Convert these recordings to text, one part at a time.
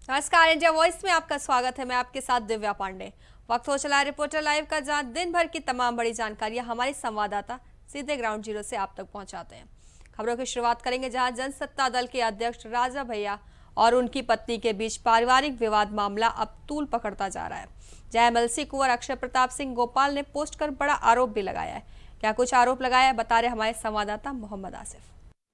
नमस्कार, India voice में आपका स्वागत है। मैं आपके साथ दिव्या पांडे। वक्त हो चला है रिपोर्टर लाइव का, जहां दिन भर की तमाम बड़ी जानकारियां हमारे संवाददाता सीधे ग्राउंड जीरो से आप तक पहुंचाते हैं। खबरों की शुरुआत करेंगे जहां जनसत्ता दल के अध्यक्ष राजा भैया और उनकी पत्नी के बीच पारिवारिक विवाद मामला अब तूल पकड़ता जा रहा है। जहां एमएलसी कुंवर अक्षय प्रताप सिंह गोपाल ने पोस्ट कर बड़ा आरोप भी लगाया है। क्या कुछ आरोप लगाया है, बता रहे हमारे संवाददाता मोहम्मद आसिफ।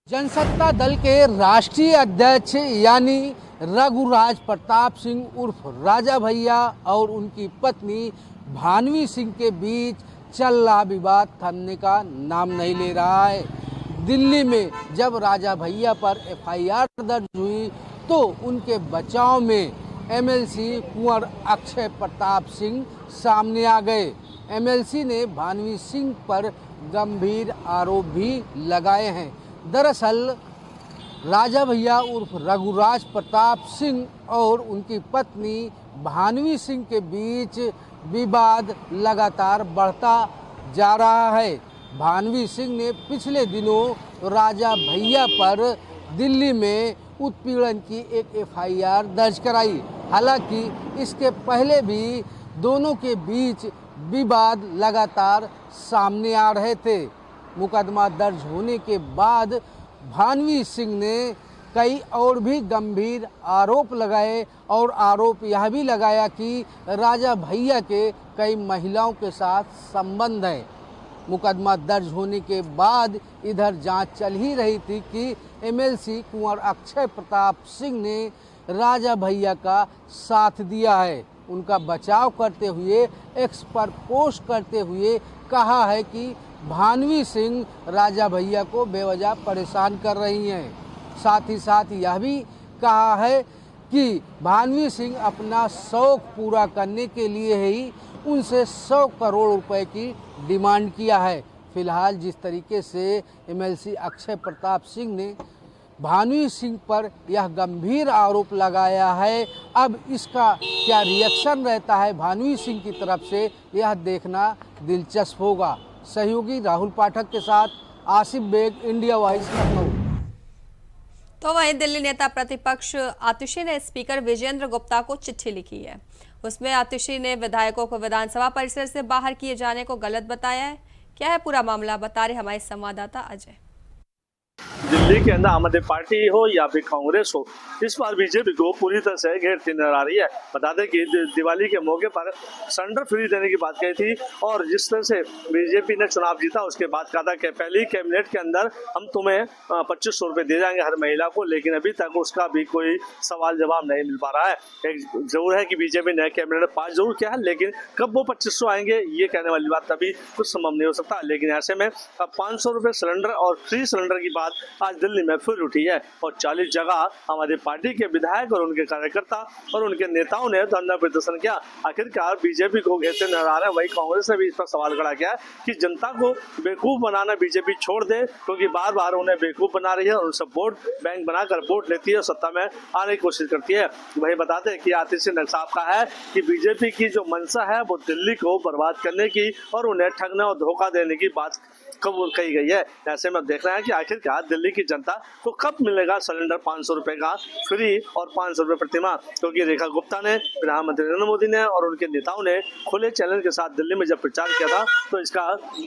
जनसत्ता दल के राष्ट्रीय अध्यक्ष यानी रघुराज प्रताप सिंह उर्फ राजा भैया और उनकी पत्नी भानवी सिंह के बीच चल रहा विवाद थमने का नाम नहीं ले रहा है। दिल्ली में जब राजा भैया पर एफआईआर दर्ज हुई तो उनके बचाव में एमएलसी कुंवर अक्षय प्रताप सिंह सामने आ गए। एमएलसी ने भानवी सिंह पर गंभीर आरोप भी लगाए हैं। दरअसल राजा भैया उर्फ रघुराज प्रताप सिंह और उनकी पत्नी भानवी सिंह के बीच विवाद लगातार बढ़ता जा रहा है। भानवी सिंह ने पिछले दिनों राजा भैया पर दिल्ली में उत्पीड़न की एक एफआईआर दर्ज कराई। हालांकि इसके पहले भी दोनों के बीच विवाद लगातार सामने आ रहे थे। मुकदमा दर्ज होने के बाद भानवी सिंह ने कई और भी गंभीर आरोप लगाए और आरोप यह भी लगाया कि राजा भैया के कई महिलाओं के साथ संबंध है। मुकदमा दर्ज होने के बाद इधर जांच चल ही रही थी कि एमएलसी कुंवर अक्षय प्रताप सिंह ने राजा भैया का साथ दिया है। उनका बचाव करते हुए एक्स पर पोस्ट करते हुए कहा है कि भानवी सिंह राजा भैया को बेवजह परेशान कर रही हैं। साथ ही साथ यह भी कहा है कि भानवी सिंह अपना शौक पूरा करने के लिए ही उनसे 100 करोड़ रुपए की डिमांड किया है। फिलहाल जिस तरीके से एमएलसी अक्षय प्रताप सिंह ने भानवी सिंह पर यह गंभीर आरोप लगाया है, अब इसका क्या रिएक्शन रहता है भानवी सिंह की तरफ से, यह देखना दिलचस्प होगा। सहयोगी राहुल पाठक के साथ आसिफ बेग, इंडिया वॉइस, लखनऊ। तो वहीं दिल्ली नेता प्रतिपक्ष आतिशी ने स्पीकर विजेंद्र गुप्ता को चिट्ठी लिखी है। उसमें आतिशी ने विधायकों को विधानसभा परिसर से बाहर किए जाने को गलत बताया है। क्या है पूरा मामला, बता रहे हमारे संवाददाता अजय। दिल्ली के अंदर आम आदमी पार्टी हो या फिर कांग्रेस हो, इस बार बीजेपी को पूरी तरह से घेरती नजर आ रही है। बता दें कि दिवाली के मौके पर सिलेंडर फ्री देने की बात कही थी और जिस तरह से बीजेपी ने चुनाव जीता उसके बाद कहा था कि पहली कैबिनेट के अंदर हम तुम्हें 2500 रुपये दे जाएंगे हर महिला को, लेकिन अभी तक उसका भी कोई सवाल जवाब नहीं मिल पा रहा है। एक जरूर है कि बीजेपी ने कैबिनेट में 5 जरूर किया है, लेकिन कब वो 2500 आएंगे ये कहने वाली बात अभी कुछ संभव नहीं हो सकता। लेकिन ऐसे में अब 500 रुपये सिलेंडर और फ्री सिलेंडर की बात आज दिल्ली में फिर उठी है और 40 जगह आम आदमी पार्टी के विधायक और उनके कार्यकर्ता और उनके नेताओं ने धरना प्रदर्शन किया। आखिरकार बीजेपी को घेरते नजर आ रहे हैं। वही कांग्रेस ने भी इस पर सवाल खड़ा किया कि जनता को बेवकूफ बनाना बीजेपी छोड़ दे, क्योंकि बार बार उन्हें बेवकूफ बना रही है और उनसे वोट बैंक बनाकर वोट लेती है और सत्ता में आने की कोशिश करती है। वही बताते हैं कि आतिशी ने साफ कहा है कि बीजेपी की जो मंशा है वो दिल्ली को बर्बाद करने की और उन्हें ठगने और धोखा देने की बात कबूल कही गई है। ऐसे में देख रहे हैं कि आखिरकार दिल्ली की जनता को कब मिलेगा सिलेंडर 500 रुपए का फ्री और 500 रुपए प्रति माह, क्योंकि रेखा गुप्ता ने, प्रधानमंत्री नरेंद्र मोदी ने और उनके नेताओं ने खुले चैलेंज के साथ दिल्ली में जब प्रचार किया था तो इसका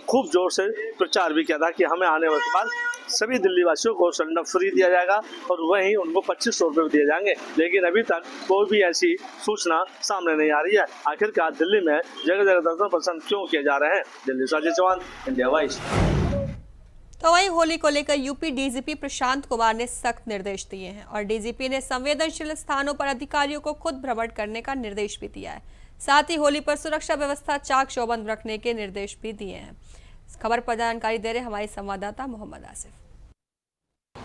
खूब जोर से प्रचार भी किया था कि हमें आने के बाद सभी दिल्ली वासियों को सिलेंडर फ्री दिया जाएगा और वहीं उनको 2500 रुपये दिए जाएंगे। लेकिन अभी तक कोई भी ऐसी सूचना सामने नहीं आ रही है। आखिरकार दिल्ली में जगह जगह 10% क्यों किए जा रहे हैं। दिल्ली से अजय चौहान, इंडिया वॉइस। तो वहीं होली को लेकर यूपी डीजीपी प्रशांत कुमार ने सख्त निर्देश दिए हैं और डीजीपी ने संवेदनशील स्थानों पर अधिकारियों को खुद भ्रमण करने का निर्देश भी दिया है। साथ ही होली पर सुरक्षा व्यवस्था चाक चौबंद रखने के निर्देश भी दिए हैं। खबर पर जानकारी दे रहे हमारे संवाददाता मोहम्मद आसिफ।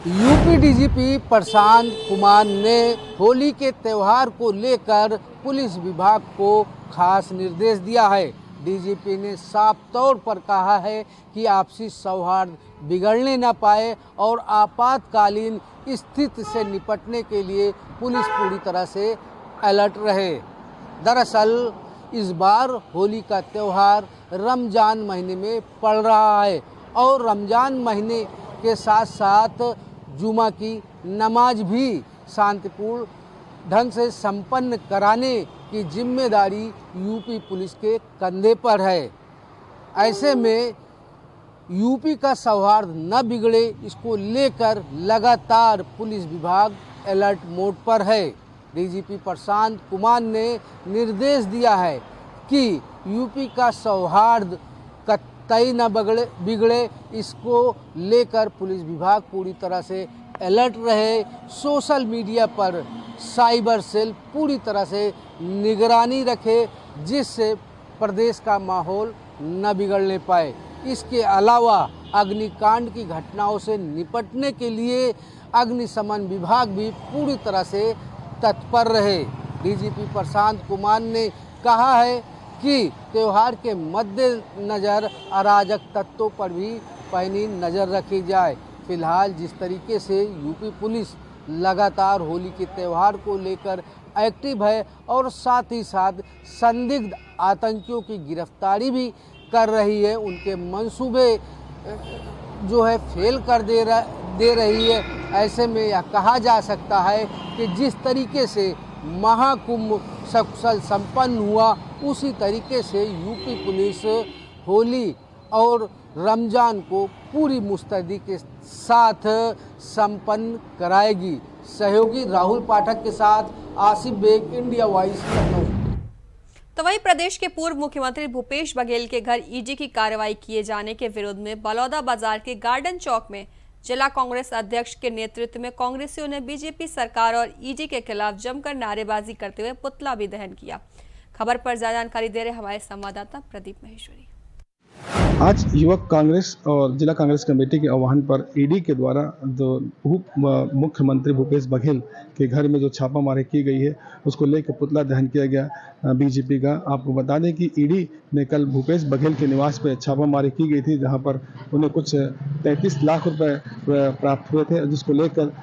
यूपी डीजीपी प्रशांत कुमार ने होली के त्यौहार को लेकर पुलिस विभाग को खास निर्देश दिया है। डीजीपी ने साफ तौर पर कहा है कि आपसी सौहार्द बिगड़ने न पाए और आपातकालीन स्थिति से निपटने के लिए पुलिस पूरी तरह से अलर्ट रहे। दरअसल इस बार होली का त्यौहार रमज़ान महीने में पड़ रहा है और रमज़ान महीने के साथ साथ जुमा की नमाज भी शांतिपूर्ण ढंग से संपन्न कराने की जिम्मेदारी यूपी पुलिस के कंधे पर है। ऐसे में यूपी का सौहार्द न बिगड़े, इसको लेकर लगातार पुलिस विभाग अलर्ट मोड पर है। डीजीपी प्रशांत कुमार ने निर्देश दिया है कि यूपी का सौहार्द कतई न बिगड़े, इसको लेकर पुलिस विभाग पूरी तरह से अलर्ट रहे। सोशल मीडिया पर साइबर सेल पूरी तरह से निगरानी रखे, जिससे प्रदेश का माहौल न बिगड़ने पाए। इसके अलावा अग्निकांड की घटनाओं से निपटने के लिए अग्निशमन विभाग भी पूरी तरह से तत्पर रहे। डीजीपी प्रशांत कुमार ने कहा है कि त्यौहार के मद्देनज़र अराजक तत्वों पर भी पैनी नज़र रखी जाए। फिलहाल जिस तरीके से यूपी पुलिस लगातार होली के त्यौहार को लेकर एक्टिव है और साथ ही साथ संदिग्ध आतंकियों की गिरफ्तारी भी कर रही है, उनके मंसूबे जो है फेल कर दे रही है। ऐसे में यह कहा जा सकता है कि जिस तरीके से महाकुंभ सकुशल संपन्न हुआ, उसी तरीके से यूपी पुलिस होली और रमज़ान को पूरी मुस्तैदी के साथ संपन्न कराएगी। सहयोगी राहुल पाठक के साथ आसिफ बेग, इंडिया वॉइस, लखनऊ। तो वहीं प्रदेश के पूर्व मुख्यमंत्री भूपेश बघेल के घर ईडी की कार्रवाई किए जाने के विरोध में बलौदा बाजार के गार्डन चौक में जिला कांग्रेस अध्यक्ष के नेतृत्व में कांग्रेसियों ने बीजेपी सरकार और ईडी के खिलाफ जमकर नारेबाजी करते हुए पुतला भी दहन किया। खबर पर ज्यादा जानकारी दे रहे हमारे संवाददाता प्रदीप महेश्वरी। आज युवक कांग्रेस और जिला कांग्रेस कमेटी के आह्वान पर ईडी के द्वारा जो उप मुख्यमंत्री भूपेश बघेल के घर में जो छापामारी की गई है, उसको लेकर पुतला दहन किया गया बीजेपी का। आपको बता दें कि ईडी ने कल भूपेश बघेल के निवास पर छापामारी की गई थी, जहां पर उन्हें कुछ 33 लाख रुपए प्राप्त हुए थे, जिसको लेकर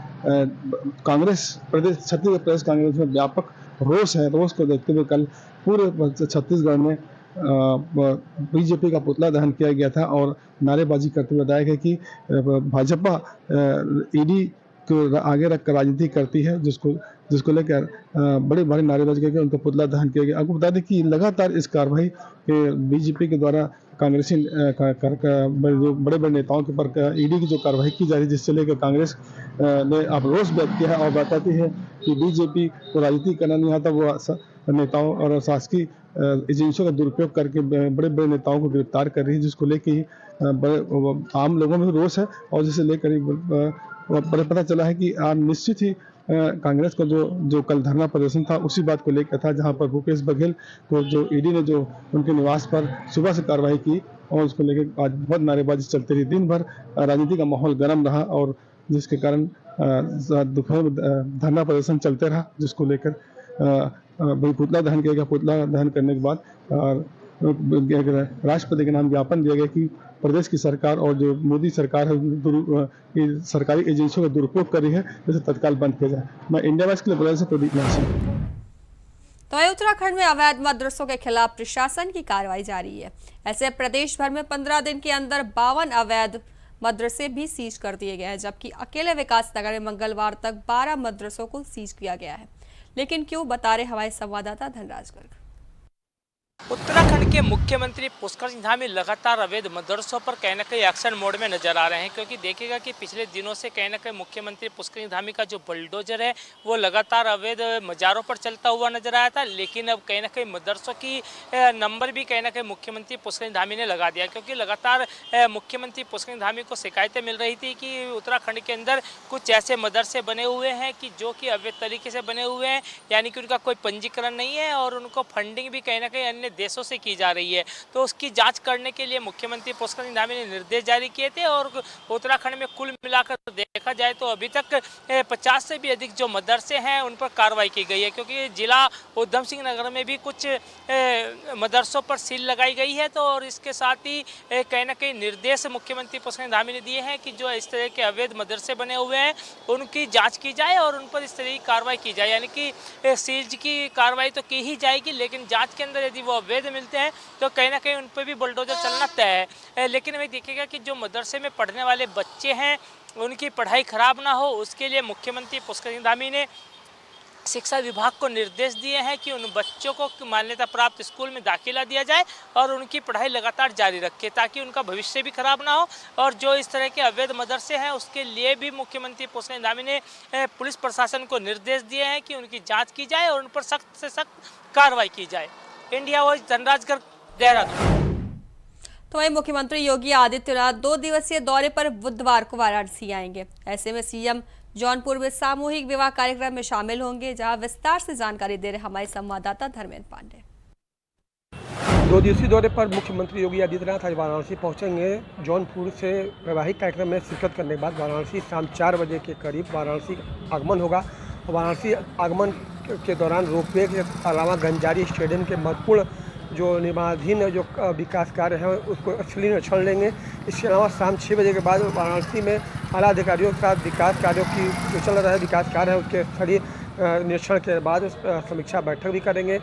कांग्रेस प्रदेश छत्तीसगढ़ प्रदेश कांग्रेस में व्यापक रोष है। रोष को देखते हुए कल पूरे छत्तीसगढ़ में बीजेपी का पुतला दहन किया गया था और नारेबाजी करते हुए बताया गया कि भाजपा ईडी को आगे रखकर राजनीति करती है, जिसको लेकर बड़े भारी नारेबाजी करके उनका पुतला दहन किया गया। आपको बता दें कि लगातार इस कार्रवाई के बीजेपी के द्वारा कांग्रेसी बड़े बड़े नेताओं के ऊपर ईडी की जो कार्रवाई की जा रही है, जिससे लेकर कांग्रेस ने अब रोष व्यक्त किया है और बताती है कि बीजेपी को राजनीति करना नहीं आता। वो नेताओं और शासकीय एजेंसियों का दुरुपयोग करके बड़े बड़े नेताओं को गिरफ्तार कर रही है, जिसको लेकर आम लोगों में रोष है और जिसे लेकर पता चला है कि निश्चित ही कांग्रेस का जो कल धरना प्रदर्शन था उसी बात को लेकर था, जहां पर भूपेश बघेल को जो ईडी ने जो उनके निवास पर सुबह से कार्रवाई की और उसको लेकर आज बहुत नारेबाजी चलती रही। दिन भर राजनीति का माहौल गर्म रहा और जिसके कारण दोपहर में धरना प्रदर्शन चलते रहा, जिसको लेकर पुतला दहन किया गया। पुतला दहन करने के बाद राष्ट्रपति के नाम ज्ञापन दिया गया कि प्रदेश की सरकार और जो मोदी सरकार है सरकारी एजेंसियों का दुरुपयोग कर रही है, जैसे तत्काल बंद किया जाए। मैं इंडिया वॉइस के लिए बुलाया से प्रदीप महर्षि। तो उत्तराखंड में अवैध मदरसों के खिलाफ प्रशासन की कार्रवाई जारी है। ऐसे प्रदेश भर में 15 दिन के अंदर 52 अवैध मदरसे भी सीज कर दिए गए हैं, जबकि अकेले विकास नगर में मंगलवार तक 12 मदरसों को सीज किया गया है। लेकिन क्यों, बता रहे हमारे संवाददाता धनराज गर्ग। उत्तराखंड के मुख्यमंत्री पुष्कर सिंह धामी लगातार अवैध मदरसों पर कहीं न कहीं एक्शन मोड में नजर आ रहे हैं, क्योंकि देखिएगा कि पिछले दिनों से कहीं न कहीं मुख्यमंत्री पुष्कर सिंह धामी का जो बुलडोजर है वो लगातार अवैध मजारों पर चलता हुआ नजर आया था। लेकिन अब कहीं न कहीं मदरसों की नंबर भी कहीं न कहीं मुख्यमंत्री पुष्कर सिंह धामी ने लगा दिया, क्योंकि लगातार मुख्यमंत्री पुष्कर सिंह धामी को शिकायतें मिल रही थी कि उत्तराखंड के अंदर कुछ ऐसे मदरसे बने हुए हैं कि जो कि अवैध तरीके से बने हुए हैं, यानी कि उनका कोई पंजीकरण नहीं है और उनको फंडिंग भी कहीं न कहीं अन्य देशों से की जा रही है। तो उसकी जांच करने के लिए मुख्यमंत्री पुष्कर सिंह धामी ने निर्देश जारी किए थे और उत्तराखंड में कुल मिलाकर देखा जाए तो अभी तक 50 से भी अधिक जो मदरसे हैं उन पर कार्रवाई की गई है, क्योंकि जिला उधम सिंह नगर में भी कुछ मदरसों पर सील लगाई गई है। तो और इसके साथ ही कहीं ना कहीं निर्देश मुख्यमंत्री पुष्कर सिंह धामी ने दिए हैं कि जो इस तरह के अवैध मदरसे बने हुए हैं उनकी जाँच की जाए और उन पर इस तरह की कार्रवाई की जाए, यानी कि सीज की कार्रवाई तो की ही जाएगी, लेकिन जाँच के अंदर यदि वो अवैध मिलते हैं तो कहीं ना कहीं उन पर भी बुलडोजर चलना तय है। लेकिन वही देखिएगा कि जो मदरसे में पढ़ने वाले बच्चे हैं उनकी पढ़ाई खराब ना हो, उसके लिए मुख्यमंत्री पुष्कर सिंह धामी ने शिक्षा विभाग को निर्देश दिए हैं कि उन बच्चों को मान्यता प्राप्त स्कूल में दाखिला दिया जाए और उनकी पढ़ाई लगातार जारी रखे ताकि उनका भविष्य भी खराब ना हो। और जो इस तरह के अवैध मदरसे हैं उसके लिए भी मुख्यमंत्री पुष्कर धामी ने पुलिस प्रशासन को निर्देश दिए हैं कि उनकी जांच की जाए और उन पर सख्त से सख्त कार्रवाई की जाए। India voice, Dhanraj Garg, Dehradun. तो वहीं मुख्यमंत्री योगी आदित्यनाथ 2 दिवसीय दौरे पर बुधवार को वाराणसी आएंगे। ऐसे में सीएम जौनपुर में सामूहिक विवाह कार्यक्रम में शामिल होंगे, जहां विस्तार से जानकारी दे रहे हमारे संवाददाता धर्मेंद्र पांडे। 2 दिवसीय दौरे पर मुख्यमंत्री योगी आदित्यनाथ आज वाराणसी पहुंचेंगे। जौनपुर से वैवाहिक कार्यक्रम में शिरकत करने के बाद वाराणसी शाम 4 बजे के करीब वाराणसी आगमन होगा। वाराणसी आगमन के दौरान रोपवे के अलावा गंजारी स्टेडियम के महत्वपूर्ण जो निर्माणाधीन जो विकास कार्य है उसको असली निरीक्षण लेंगे। इसके अलावा शाम 6 बजे के बाद वाराणसी में आला अधिकारियों के साथ विकास कार्यों की जो चल रहा है विकास कार्य है उसके स्थलीय निरीक्षण के बाद समीक्षा बैठक भी करेंगे,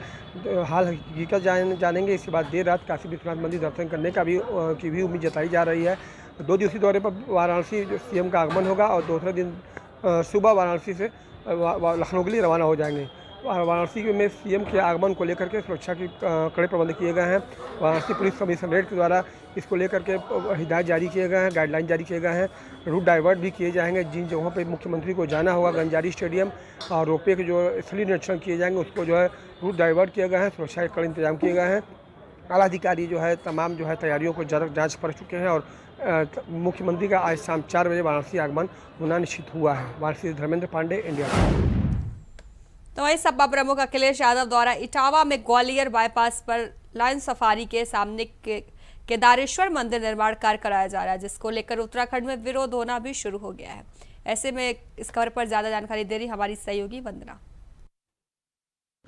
हाल हकीकत जानेंगे। इसके बाद देर रात काशी विश्वनाथ मंदिर दर्शन करने का भी उम्मीद जताई जा रही है। 2 दिवसीय दौरे पर वाराणसी जो सीएम का आगमन होगा और दूसरे दिन सुबह वाराणसी से लखनऊ के लिए रवाना हो जाएंगे। वाराणसी में सीएम के आगमन को लेकर के सुरक्षा के कड़े प्रबंध किए गए हैं। वाराणसी पुलिस कमिश्नरेट के द्वारा इसको लेकर के हिदायत जारी किए गए हैं, गाइडलाइन जारी किए गए हैं। रूट डाइवर्ट भी किए जाएंगे। जिन जगहों पे मुख्यमंत्री को जाना होगा, गंजारी स्टेडियम और रोपवे के जो स्थलीय निरीक्षण किए जाएंगे उसको जो है रूट डाइवर्ट किए गए हैं। सुरक्षा के कड़े इंतजाम किए गए हैं। आला अधिकारी जो है तमाम जो है तैयारियों को जाँच कर चुके हैं और मुख्यमंत्री का आज शाम 4 बजे वाराणसी आगमन होना निश्चित हुआ है। वाराणसी से धर्मेंद्र पांडे, इंडिया। तो वहीं सपा प्रमुख अखिलेश यादव द्वारा इटावा में ग्वालियर बाईपास पर लायन सफारी के सामने केदारेश्वर मंदिर निर्माण कार्य कराया जा रहा है, जिसको लेकर उत्तराखंड में विरोध होना भी शुरू हो गया है। ऐसे में इस खबर पर ज्यादा जानकारी दे रही हमारी सहयोगी वंदना।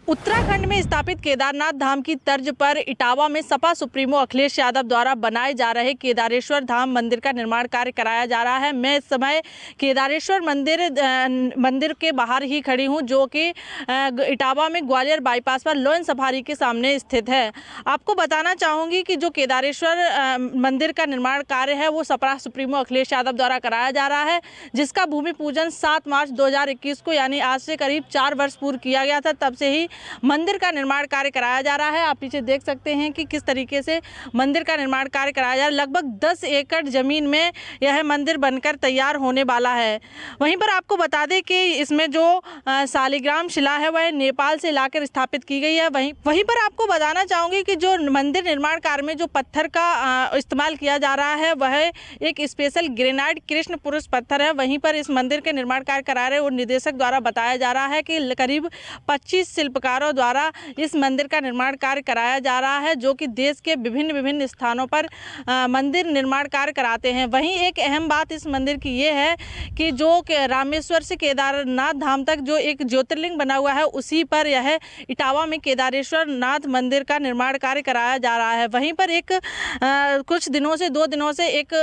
उत्तराखंड में स्थापित केदारनाथ धाम की तर्ज पर इटावा में सपा सुप्रीमो अखिलेश यादव द्वारा बनाए जा रहे केदारेश्वर धाम मंदिर का निर्माण कार्य कराया जा रहा है। मैं इस समय केदारेश्वर मंदिर के बाहर ही खड़ी हूं, जो कि इटावा में ग्वालियर बाईपास पर लायन सफारी के सामने स्थित है। आपको बताना चाहूँगी कि जो केदारेश्वर मंदिर का निर्माण कार्य है वो सपा सुप्रीमो अखिलेश यादव द्वारा कराया जा रहा है, जिसका भूमि पूजन 7 मार्च 2021 को यानी आज से करीब 4 वर्ष पूर्व किया गया था। तब से ही मंदिर का निर्माण कार्य कराया जा रहा है। आप पीछे देख सकते हैं कि किस तरीके से मंदिर का निर्माण कार्य कराया जा रहा है। लगभग 10 एकड़ जमीन में यह मंदिर बनकर तैयार होने वाला है। वहीं पर आपको बता दें कि इसमें जो शालिग्राम शिला है वह नेपाल से लाकर स्थापित की गई है। वहीं पर आपको बताना चाहूँगी कि जो मंदिर निर्माण कार्य में जो पत्थर का इस्तेमाल किया जा रहा है वह एक स्पेशल ग्रेनाइट कृष्ण पुरुष पत्थर है। वहीं पर इस मंदिर के निर्माण कार्य करा रहे और निदेशक द्वारा बताया जा रहा है कि करीब 25 शिल्पकारों द्वारा इस मंदिर का निर्माण कार्य कराया जा रहा है, जो कि देश के विभिन्न स्थानों पर मंदिर निर्माण कार्य कराते हैं। वहीं एक अहम बात इस मंदिर की ये है कि जो रामेश्वर से केदारनाथ धाम तक जो एक ज्योतिर्लिंग बना हुआ है उसी पर यह इटावा में केदारेश्वर नाथ मंदिर का निर्माण कार्य कराया जा रहा है। वहीं पर एक कुछ दिनों से 2 दिनों से एक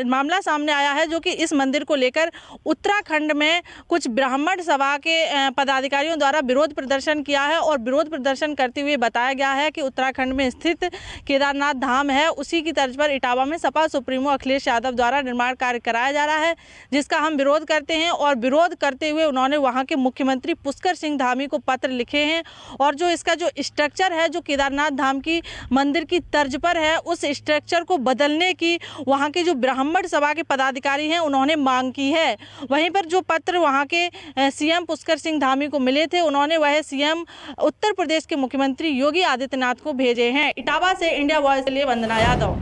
मामला सामने आया है, जो कि इस मंदिर को लेकर उत्तराखंड में कुछ ब्राह्मण सभा के पदाधिकारियों द्वारा विरोध प्रदर्शन किया है और विरोध प्रदर्शन करते हुए बताया गया है कि उत्तराखंड में स्थित केदारनाथ धाम है उसी की तर्ज पर इटावा में सपा सुप्रीमो अखिलेश यादव द्वारा निर्माण कार्य कराया जा रहा है, जिसका हम विरोध करते हैं। और विरोध करते हुए उन्होंने वहां के मुख्यमंत्री पुष्कर सिंह धामी को पत्र लिखे हैं और जो इसका जो स्ट्रक्चर है जो केदारनाथ धाम की मंदिर की तर्ज पर है उस स्ट्रक्चर को बदलने की वहाँ के जो ब्राह्मण सभा के पदाधिकारी हैं उन्होंने मांग की है। वहीं पर जो पत्र वहाँ के सीएम पुष्कर सिंह धामी को मिले थे उन्होंने वह सीएम उत्तर प्रदेश के मुख्यमंत्री योगी आदित्यनाथ को भेजे हैं। इटावा से इंडिया वॉइस के लिए वंदना यादव।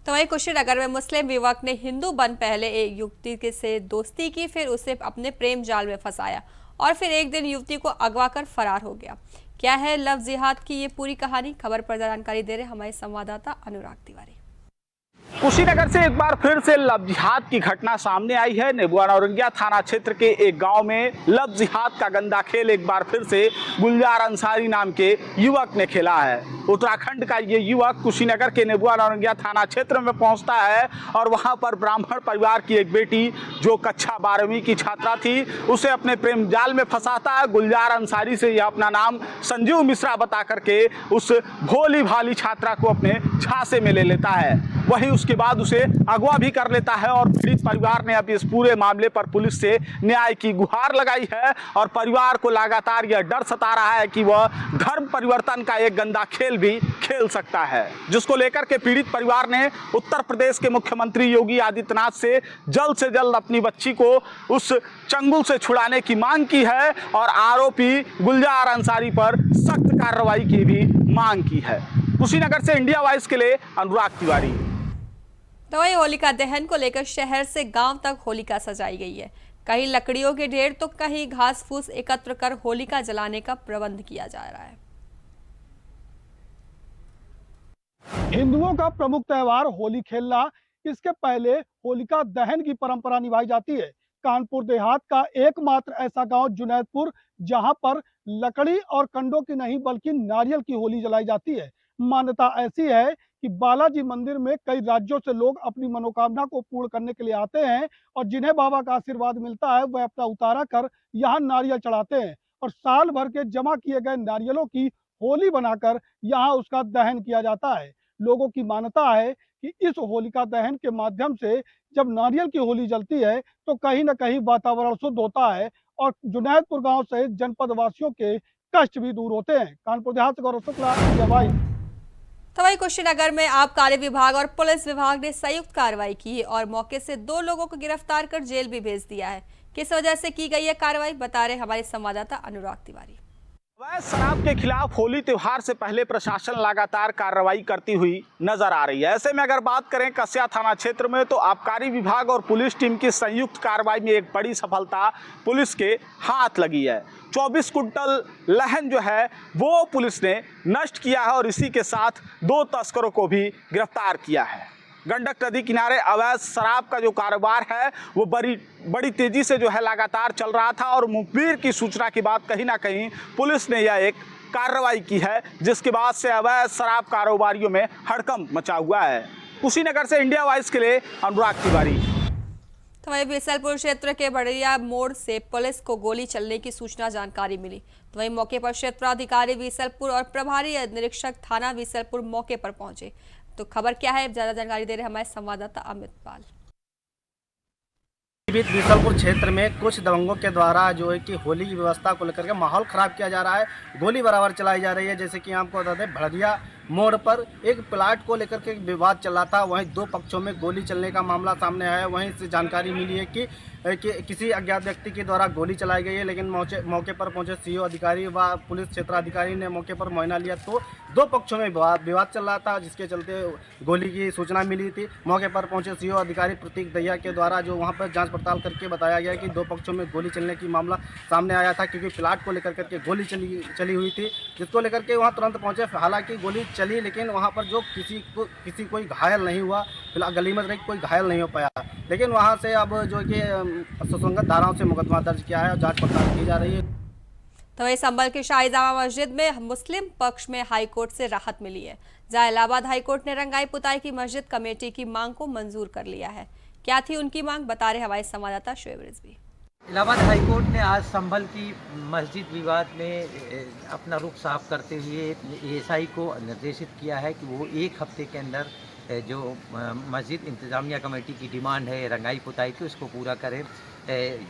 तो वहीं कुशीनगर में मुस्लिम युवक ने हिंदू बन पहले एक युवती के से दोस्ती की, फिर उसे अपने प्रेम जाल में फंसाया और फिर एक दिन युवती को अगवा कर फरार हो गया। क्या है लव जिहाद की ये पूरी कहानी? खबर पर जानकारी दे रहे हमारे संवाददाता अनुराग तिवारी। कुशीनगर से एक बार फिर से लव जिहाद की घटना सामने आई है। नेबुआ नौरंगिया थाना क्षेत्र के एक गांव में लव जिहाद का गंदा खेल एक बार फिर से गुलजार अंसारी नाम के युवक ने खेला है। उत्तराखंड का ये युवक कुशीनगर के नेबुआ नौरंगिया थाना क्षेत्र में पहुंचता है और वहां पर ब्राह्मण परिवार की एक बेटी जो कक्षा 12वीं की छात्रा थी उसे अपने प्रेम जाल में फंसाता है। गुलजार अंसारी से यह अपना नाम संजीव मिश्रा बता करके उस भोली भाली छात्रा को अपने झांसे में ले लेता है। वहीं उसके बाद उसे अगवा भी कर लेता है और पीड़ित परिवार ने अब इस पूरे मामले पर पुलिस से न्याय की गुहार लगाई है और परिवार को लगातार यह डर सता रहा है कि वह धर्म परिवर्तन का एक गंदा खेल भी खेल सकता है, जिसको लेकर के पीड़ित परिवार ने उत्तर प्रदेश के मुख्यमंत्री योगी आदित्यनाथ से जल्द अपनी बच्ची को उस चंगुल से छुड़ाने की मांग की है और आरोपी गुलजार अंसारी पर सख्त कार्रवाई की भी मांग की है। कुशीनगर से इंडिया वॉइस के लिए अनुराग तिवारी। तो वही होलिका दहन को लेकर शहर से गांव तक होलिका सजाई गई है। कहीं लकड़ियों के ढेर तो कहीं घास फूस एकत्र कर होलिका जलाने का प्रबंध किया जा रहा है। हिंदुओं का प्रमुख त्योहार होली खेलना, इसके पहले होलिका दहन की परंपरा निभाई जाती है। कानपुर देहात का एकमात्र ऐसा गांव जुनैदपुर जहां पर लकड़ी और कंडों की नहीं बल्कि नारियल की होली जलाई जाती है। मान्यता ऐसी है कि बालाजी मंदिर में कई राज्यों से लोग अपनी मनोकामना को पूर्ण करने के लिए आते हैं और जिन्हें बाबा का आशीर्वाद मिलता है वह अपना उतारा कर यहाँ नारियल चढ़ाते हैं और साल भर के जमा किए गए नारियलों की होली बनाकर यहाँ उसका दहन किया जाता है। लोगों की मान्यता है कि इस होलिका दहन के माध्यम से जब नारियल की होली जलती है तो कहीं न कहीं वातावरण शुद्ध होता है और जुनैदपुर गांव सहित जनपद वासियों के कष्ट भी दूर होते हैं। कानपुर देहात से गौरव शुक्ला, इंडिया वॉइस। तो वही कुशीनगर में आबकारी विभाग और पुलिस विभाग ने संयुक्त कार्रवाई की और मौके से 2 लोगों को गिरफ्तार कर जेल भी भेज दिया है। किस वजह से की गई है कार्रवाई, बता रहे हमारे संवाददाता अनुराग तिवारी। अवैध शराब के खिलाफ होली त्योहार से पहले प्रशासन लगातार कार्रवाई करती हुई नजर आ रही है। ऐसे में अगर बात करें कस्या थाना क्षेत्र में तो आबकारी विभाग और पुलिस टीम की संयुक्त कार्रवाई में एक बड़ी सफलता पुलिस के हाथ लगी है। 24 कुंटल लहन जो है वो पुलिस ने नष्ट किया है और इसी के साथ 2 तस्करों को भी गिरफ्तार किया है। गंडक नदी किनारे अवैध शराब का जो कारोबार है वो बड़ी तेजी से जो है लगातार चल रहा था और मुखबिर की सूचना के बाद कहीं ना कहीं पुलिस ने यह एक कार्रवाई की है, जिसके बाद से अवैध शराब कारोबारियों में हड़कंप मचा हुआ है। कुशीनगर से इंडिया वॉइस के लिए अनुराग तिवारी। तो वहीं बीसलपुर क्षेत्र के बड़िया मोड़ से पुलिस को गोली चलने की सूचना जानकारी मिली। तो वहीं मौके पर क्षेत्राधिकारी बीसलपुर और प्रभारी निरीक्षक थाना बीसलपुर मौके पर पहुंचे। तो खबर क्या है, ज्यादा जानकारी दे रहे हमारे संवाददाता अमित पाल। बीसलपुर क्षेत्र में कुछ दबंगों के द्वारा जो है कि होली की व्यवस्था को लेकर के माहौल खराब किया जा रहा है, गोली बराबर चलाई जा रही है। जैसे कि आपको बता दें, भड़िया मोड़ पर एक प्लाट को लेकर के विवाद चल रहा था, वहीं 2 पक्षों में गोली चलने का मामला सामने आया। वहीं से जानकारी मिली है कि किसी अज्ञात व्यक्ति के द्वारा गोली चलाई गई है, लेकिन मौके पर पहुंचे सीओ अधिकारी व पुलिस क्षेत्राधिकारी ने मौके पर मुआयना लिया तो 2 पक्षों में विवाद चल रहा था, जिसके चलते गोली की सूचना मिली थी। मौके पर पहुंचे सीओ अधिकारी प्रतीक दहिया के द्वारा जो वहां पर जांच पड़ताल करके बताया गया कि 2 पक्षों में गोली चलने की मामला सामने आया था, क्योंकि प्लाट को लेकर के गोली चली हुई थी, जिसको लेकर के वहाँ तुरंत पहुँचे। हालांकि गोली चली, लेकिन वहाँ पर जो किसी कोई घायल नहीं हुआ, फिलहाल गली में कोई घायल नहीं हो पाया। लेकिन वहाँ से अब जो कि सुसंगत धाराओं से मुकदमा दर्ज किया है और जांच पड़ताल की जा रही है। तो वही संभल के शाही जामा मस्जिद में मुस्लिम पक्ष में हाईकोर्ट से राहत मिली है, जहां इलाहाबाद हाईकोर्ट ने रंगाई पुताई की मस्जिद कमेटी की मांग को मंजूर कर लिया है। क्या थी उनकी मांग, बता रहे हमारे संवाददाता शोएब रिजवी। इलाहाबाद हाईकोर्ट ने आज संभल की मस्जिद विवाद में अपना रुख साफ करते हुए एएसआई को निर्देशित किया है कि वो 1 हफ्ते के अंदर जो मस्जिद इंतज़ामिया कमेटी की डिमांड है रंगाई पुताई की, उसको पूरा करें।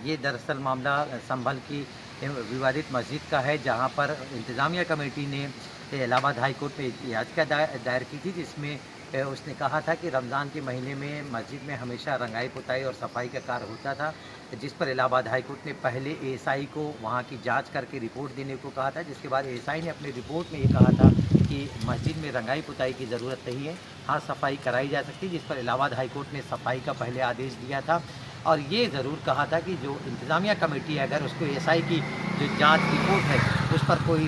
ये दरअसल मामला संभल की विवादित मस्जिद का है, जहां पर इंतज़ामिया कमेटी ने इलाहाबाद हाईकोर्ट में याचिका दायर की थी, जिसमें उसने कहा था कि रमज़ान के महीने में मस्जिद में हमेशा रंगाई पुताई और सफाई का कार्य होता था, जिस पर इलाहाबाद हाईकोर्ट ने पहले एएसआई को वहां की जांच करके रिपोर्ट देने को कहा था, जिसके बाद एएसआई ने अपनी रिपोर्ट में ये कहा था कि मस्जिद में रंगाई पुताई की ज़रूरत नहीं है, हाँ सफाई कराई जा सकती है, जिस पर इलाहाबाद हाईकोर्ट ने सफाई का पहले आदेश दिया था। और ये ज़रूर कहा था कि जो इंतज़ामिया कमेटी है, अगर उसको एएसआई की जो जांच रिपोर्ट है उस पर कोई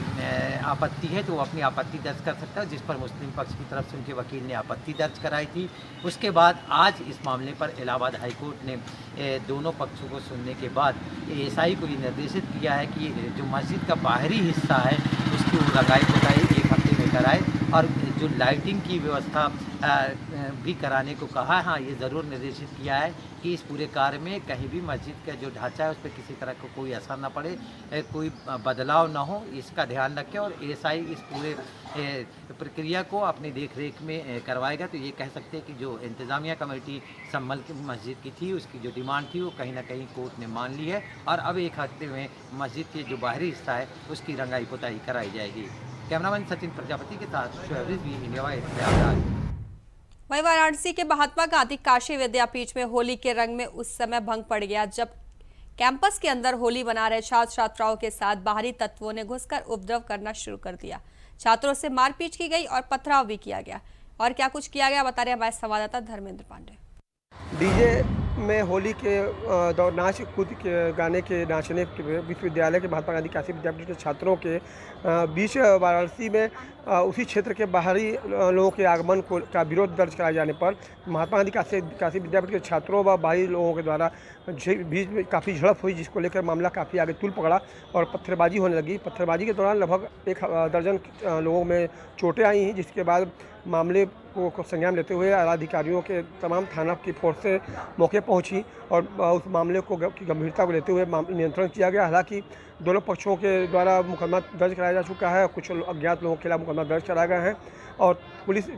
आपत्ति है तो वो अपनी आपत्ति दर्ज कर सकता है, जिस पर मुस्लिम पक्ष की तरफ से उनके वकील ने आपत्ति दर्ज कराई थी। उसके बाद आज इस मामले पर इलाहाबाद हाईकोर्ट ने दोनों पक्षों को सुनने के बाद एएसआई को ये निर्देशित किया है कि जो मस्जिद का बाहरी हिस्सा है उसकी रंगाई पुताई 1 हफ्ते में कराए और जो लाइटिंग की व्यवस्था भी कराने को कहा है। हाँ, ये ज़रूर निर्देशित किया है कि इस पूरे कार्य में कहीं भी मस्जिद का जो ढांचा है उस पर किसी तरह का कोई असर ना पड़े, कोई बदलाव ना हो, इसका ध्यान रखें। और एएसआई इस पूरे प्रक्रिया को अपनी देखरेख में करवाएगा। तो ये कह सकते हैं कि जो इंतज़ामिया कमेटी संभल की मस्जिद की थी, उसकी जो डिमांड थी वो कहीं ना कहीं कोर्ट ने मान ली है और अब एक हफ्ते में मस्जिद के जो बाहरी हिस्सा है उसकी रंगाई पुताई कराई जाएगी। कैमरामैन सचिन प्रजापति के साथ शोएब रिजवी, इंडिया वाइड, प्रयागराज। वहीं वाराणसी के महात्मा गांधी काशी विद्यापीठ में होली के रंग में उस समय भंग पड़ गया जब कैंपस के अंदर होली मना रहे छात्र छात्राओं के साथ बाहरी तत्वों ने घुसकर उपद्रव करना शुरू कर दिया। छात्रों से मारपीट की गई और पथराव भी किया गया। और क्या कुछ किया गया बता रहे हमारे संवाददाता धर्मेंद्र पांडे। डीजे में होली के दौर नाच कूद के गाने के नाचने के विश्वविद्यालय के महात्मा गांधी काशी विद्यापीठ के छात्रों के बीच वाराणसी में उसी क्षेत्र के बाहरी लोगों के आगमन का विरोध दर्ज कराए जाने पर महात्मा गांधी काशी विद्यापीठ के छात्रों व बाहरी लोगों के द्वारा बीच में काफ़ी झड़प हुई, जिसको लेकर मामला काफ़ी आगे तूल पकड़ा और पत्थरबाजी होने लगी। पत्थरबाजी के दौरान लगभग 1 दर्जन लोगों में चोटें आई हैं, जिसके बाद मामले को संज्ञान लेते हुए अधिकारियों के तमाम थाना की फोर्स से मौके पहुंची और उस मामले को की गंभीरता को लेते हुए नियंत्रण किया गया। हालांकि दोनों पक्षों के द्वारा मुकदमा दर्ज कराया जा चुका है, कुछ अज्ञात लोगों के खिलाफ मुकदमा दर्ज कराए गए हैं और पुलिस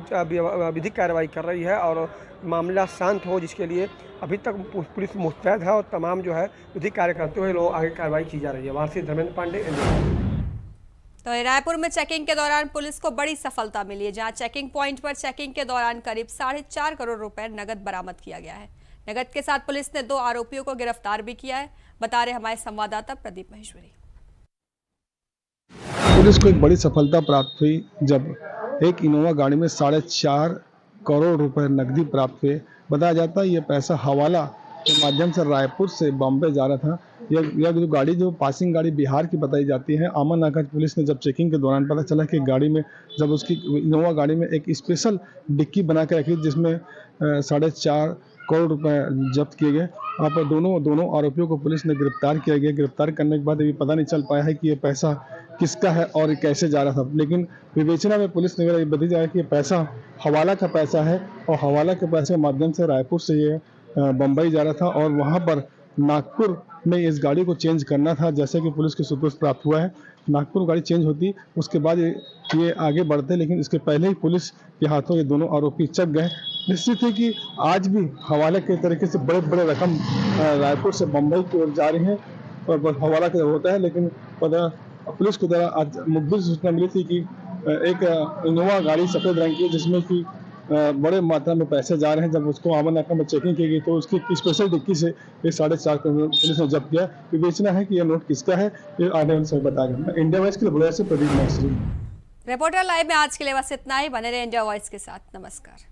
विधिक कार्रवाई कर रही है और मामला शांत हो, जिसके लिए अभी तक पुलिस मुस्तैद है और तमाम जो है विधिक कार्य करते हुए लोग आगे कार्रवाई की जा रही है। वहाँ से धर्मेंद्र पांडे। तो रायपुर में चेकिंग के दौरान पुलिस को बड़ी सफलता मिली है, जहां चेकिंग पॉइंट पर चेकिंग के दौरान करीब 4.5 करोड़ रुपए नगद बरामद किया गया है। नगद के साथ पुलिस ने 2 आरोपियों को गिरफ्तार भी किया है, बता रहे हमारे संवाददाता प्रदीप महेश्वरी। पुलिस को एक बड़ी सफलता प्राप्त हुई जब एक इनोवा गाड़ी में 4.5 करोड़ रुपए नकदी प्राप्त हुए। बताया जाता है ये पैसा हवाला के माध्यम से रायपुर से बॉम्बे जा रहा था। यह जो गाड़ी जो पासिंग गाड़ी बिहार की बताई जाती है। आमन नाका पुलिस ने जब चेकिंग के दौरान पता चला कि गाड़ी में जब उसकी इनोवा गाड़ी में एक स्पेशल डिक्की बना के रखी जिसमें 4.5 करोड़ रुपए जब्त किए गए। वहाँ पर दोनों आरोपियों को पुलिस ने गिरफ्तार किया गया। गिरफ्तार करने के बाद अभी पता नहीं चल पाया है कि ये पैसा किसका है और कैसे जा रहा था, लेकिन विवेचना में पुलिस ने बता दिया कि ये पैसा हवाला का पैसा है और हवाला के पैसे के माध्यम से रायपुर से ये बम्बई जा रहा था और वहाँ पर नागपुर में इस गाड़ी को चेंज करना था। जैसे कि पुलिस के सूत्रों से प्राप्त हुआ है, नागपुर गाड़ी चेंज होती उसके बाद ये आगे बढ़ते, लेकिन इसके पहले ही पुलिस के हाथों ये दोनों आरोपी चक गए। निश्चित है कि आज भी हवाले के तरीके से बड़े बड़े रकम रायपुर से बम्बई की ओर जा रही हैं और हवाला का होता है। लेकिन पुलिस को द्वारा आज मुखबिर सूचना मिली थी कि एक इनोवा गाड़ी सफेद रंग की जिसमें कि बड़े मात्रा में पैसे जा रहे हैं। जब उसको आमन नाका में चेकिंग की गई तो उसकी स्पेशल डिक्की से ये 4.5 करोड़ पुलिस ने जब्त किया। विवेचना है कि यह नोट किसका है, ये आने वाले समय बताया। इंडिया वॉइस के लिए बुढ़िया से प्रदीप महेश्वरी। रिपोर्टर लाइव में आज के लिए बस इतना ही। बने रहे इंडिया वॉइस के साथ। नमस्कार।